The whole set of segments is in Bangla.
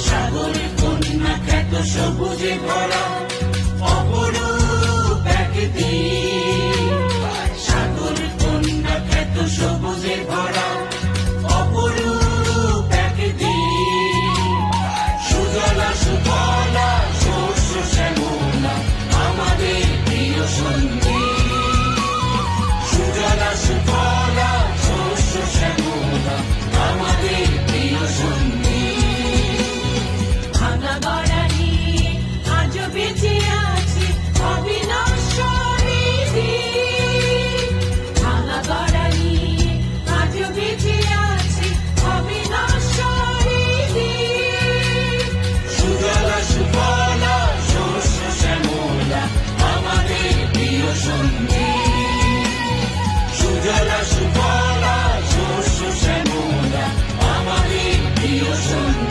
সাগরে কন্যা খ্যাত সবুজে ভরা অপরূপ এক দ্বীপ। সাগরে কন্যা খ্যাত সবুজে ভরা অপরূপ এক দ্বীপ। সুজলা সুফলা শস্য শ্যামলা আমাদের প্রিয় সন্দীপ। সুজলা সুফলা শস্য শ্যামলা আমাদের প্রিয় সন্দীপ। ভাঙা গড়া নিয়ে আজও বেঁচে আছে অবিনশ্বরী দ্বীপ। ভাঙা গড়া নিয়ে আজও বেঁচে আছে অবিনশ্বরী দ্বীপ। সুজলা সুফলা শস্য শ্যামলা আমাদের প্রিয় সন্দীপ। সুজলা সুফলা শস্য শ্যামলা আমাদের প্রিয় সন্দীপ।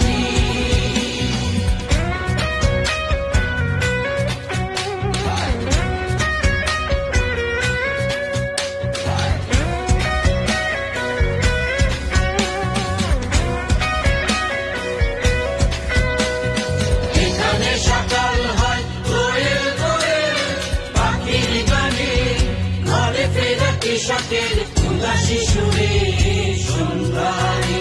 এখানে সকাল হয় কোয়েল কোয়েল পাখির গানে, ঘরে ফেরা কৃষকের উদাসী সুরে সন্ধ্যায়।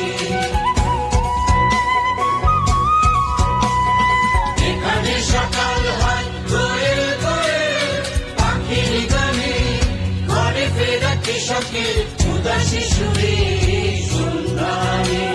এখানে সকাল হয় কোয়েল কোয়েল পাখির গানে, ঘরে ফেরা কৃষকের উদাসী সুরে সন্ধ্যায়।